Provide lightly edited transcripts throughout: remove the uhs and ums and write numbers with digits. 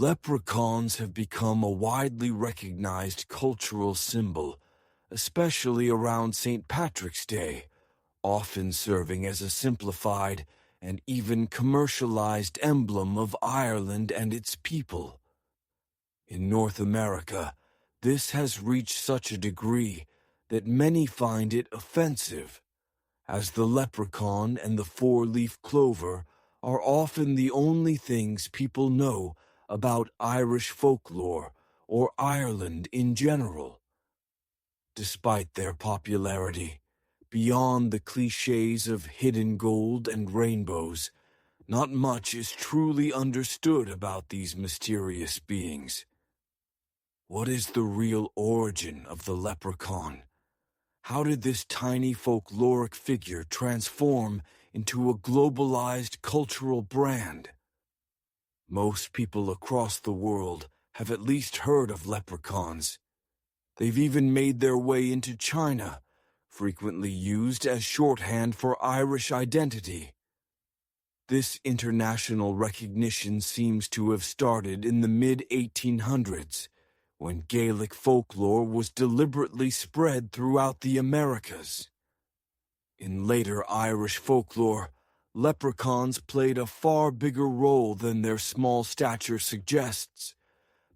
Leprechauns have become a widely recognized cultural symbol, especially around St. Patrick's Day, often serving as a simplified and even commercialized emblem of Ireland and its people. In North America, this has reached such a degree that many find it offensive, as the leprechaun and the four-leaf clover are often the only things people know about Irish folklore or Ireland in general. Despite their popularity, beyond the cliches of hidden gold and rainbows, not much is truly understood about these mysterious beings. What is the real origin of the leprechaun? How did this tiny folkloric figure transform into a globalized cultural brand? Most people across the world have at least heard of leprechauns. They've even made their way into China, frequently used as shorthand for Irish identity. This international recognition seems to have started in the mid-1800s, when Gaelic folklore was deliberately spread throughout the Americas. In later Irish folklore, leprechauns played a far bigger role than their small stature suggests.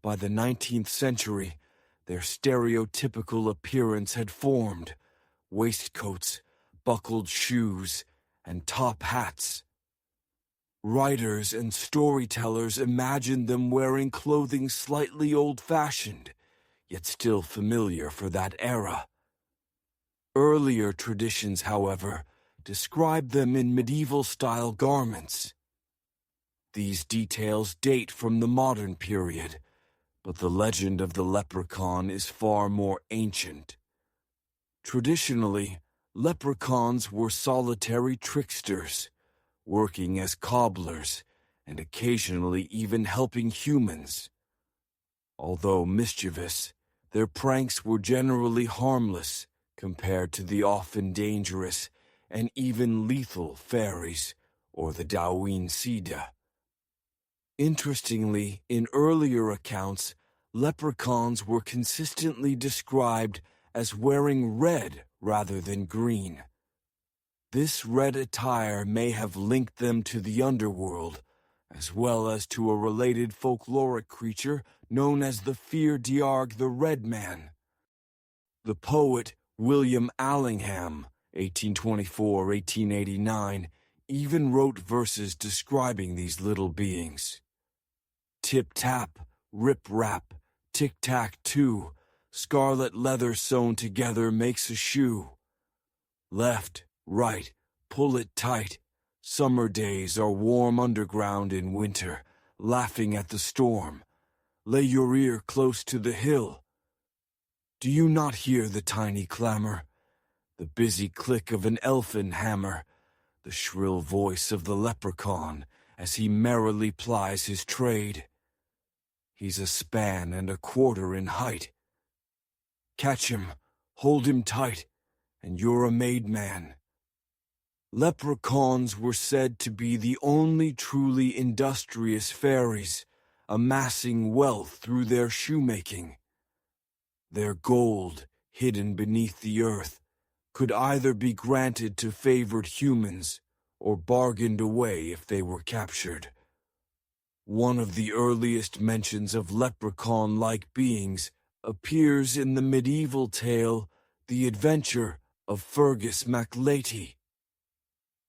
By the 19th century, their stereotypical appearance had formed: waistcoats, buckled shoes, and top hats. Writers and storytellers imagined them wearing clothing slightly old-fashioned, yet still familiar for that era. Earlier traditions, however, describe them in medieval-style garments. These details date from the modern period, but the legend of the leprechaun is far more ancient. Traditionally, leprechauns were solitary tricksters, working as cobblers and occasionally even helping humans. Although mischievous, their pranks were generally harmless compared to the often dangerous and even lethal fairies or the Dáin Siada. Interestingly, in earlier accounts, leprechauns were consistently described as wearing red rather than green. This red attire may have linked them to the underworld, as well as to a related folkloric creature known as the Fir Dearg the Red Man. The poet William Allingham, 1824-1889, even wrote verses describing these little beings. Tip-tap, rip-rap, tic-tac-toe, scarlet leather sewn together makes a shoe. Left, right, pull it tight. Summer days are warm underground in winter, laughing at the storm. Lay your ear close to the hill. Do you not hear the tiny clamor? The busy click of an elfin hammer, the shrill voice of the leprechaun as he merrily plies his trade. He's a span and a quarter in height. Catch him, hold him tight, and you're a made man. Leprechauns were said to be the only truly industrious fairies, amassing wealth through their shoemaking. Their gold, hidden beneath the earth, could either be granted to favored humans or bargained away if they were captured. One of the earliest mentions of leprechaun-like beings appears in the medieval tale The Adventure of Fergus MacLeity.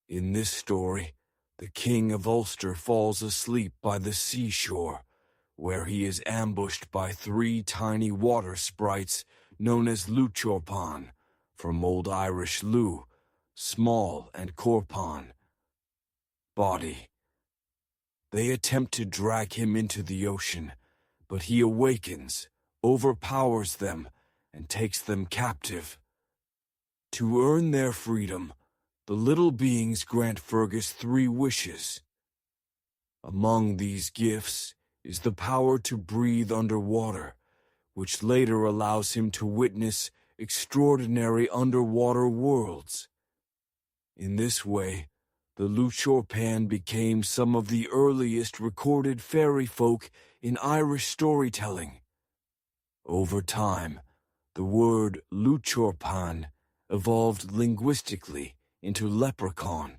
In this story, the King of Ulster falls asleep by the seashore, where he is ambushed by three tiny water sprites known as Luchorpan, from Old Irish Lu, small, and Corpan, body. They attempt to drag him into the ocean, but he awakens, overpowers them, and takes them captive. To earn their freedom, the little beings grant Fergus 3 wishes. Among these gifts is the power to breathe underwater, which later allows him to witness extraordinary underwater worlds. In this way, The Leprechauns became some of the earliest recorded fairy folk in Irish storytelling. Over time, the word Leprechauns evolved linguistically into leprechaun.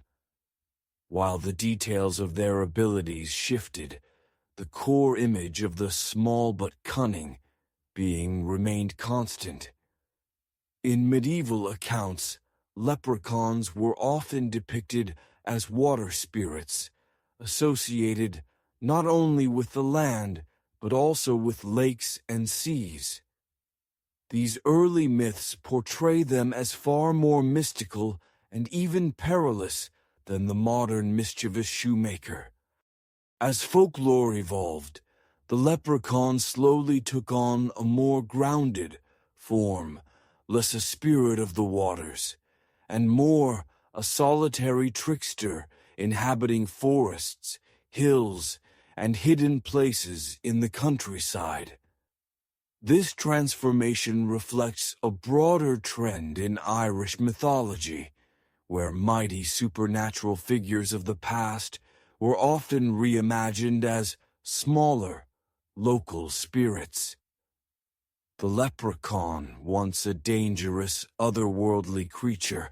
While the details of their abilities shifted, the core image of the small but cunning being remained constant. In medieval accounts, leprechauns were often depicted as water spirits, associated not only with the land, but also with lakes and seas. These early myths portray them as far more mystical and even perilous than the modern mischievous shoemaker. As folklore evolved, the leprechaun slowly took on a more grounded form, less a spirit of the waters, and more a solitary trickster inhabiting forests, hills, and hidden places in the countryside. This transformation reflects a broader trend in Irish mythology, where mighty supernatural figures of the past were often reimagined as smaller, local spirits. The leprechaun, once a dangerous, otherworldly creature,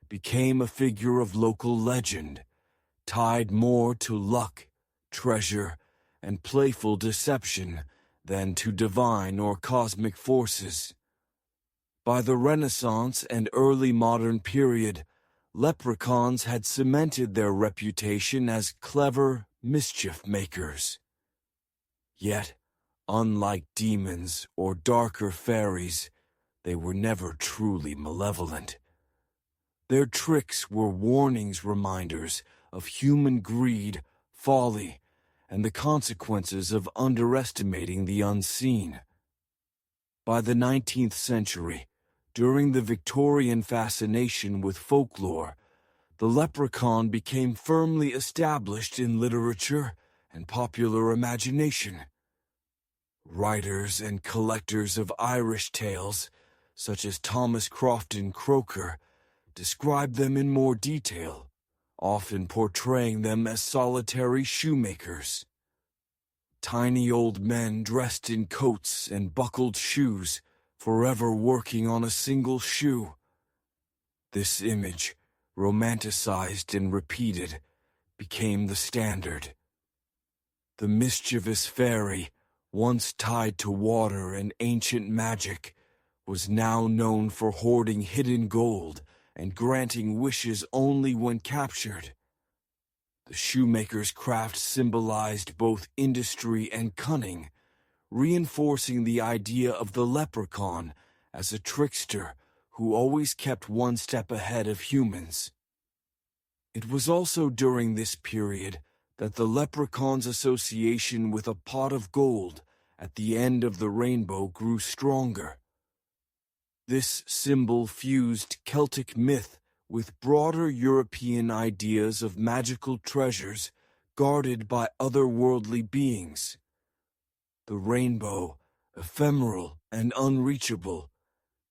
became a figure of local legend, tied more to luck, treasure, and playful deception than to divine or cosmic forces. By the Renaissance and early modern period, leprechauns had cemented their reputation as clever mischief makers. Yet, unlike demons or darker fairies, they were never truly malevolent. Their tricks were reminders of human greed, folly, and the consequences of underestimating the unseen. By the 19th century, during the Victorian fascination with folklore, the leprechaun became firmly established in literature and popular imagination. Writers and collectors of Irish tales, such as Thomas Crofton Croker, describe them in more detail, often portraying them as solitary shoemakers. Tiny old men dressed in coats and buckled shoes, forever working on a single shoe. This image, romanticized and repeated, became the standard. The mischievous fairy, once tied to water and ancient magic, was now known for hoarding hidden gold and granting wishes only when captured. The shoemaker's craft symbolized both industry and cunning, reinforcing the idea of the leprechaun as a trickster who always kept one step ahead of humans. It was also during this period that the leprechaun's association with a pot of gold at the end of the rainbow grew stronger. This symbol fused Celtic myth with broader European ideas of magical treasures guarded by otherworldly beings. The rainbow, ephemeral and unreachable,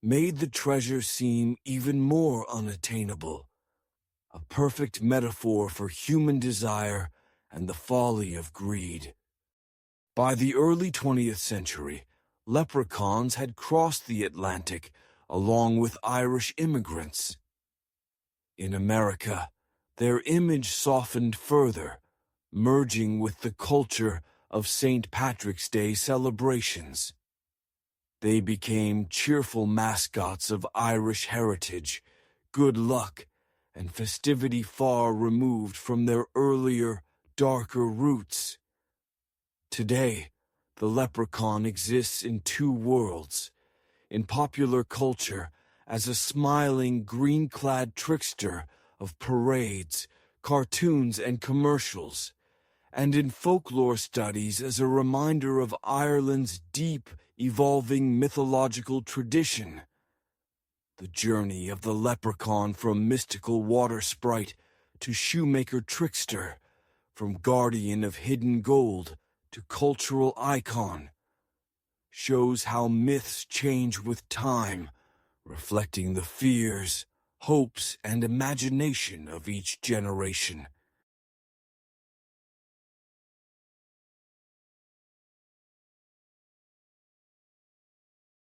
made the treasure seem even more unattainable, a perfect metaphor for human desire and the folly of greed. By the early 20th century, leprechauns had crossed the Atlantic along with Irish immigrants. In America, their image softened further, merging with the culture of St. Patrick's Day celebrations. They became cheerful mascots of Irish heritage, good luck, and festivity far removed from their earlier, darker roots. Today, the leprechaun exists in two worlds: in popular culture as a smiling, green-clad trickster of parades, cartoons, and commercials, and in folklore studies as a reminder of Ireland's deep, evolving mythological tradition. The journey of the leprechaun from mystical water sprite to shoemaker trickster, from guardian of hidden gold to cultural icon, shows how myths change with time, reflecting the fears, hopes, and imagination of each generation.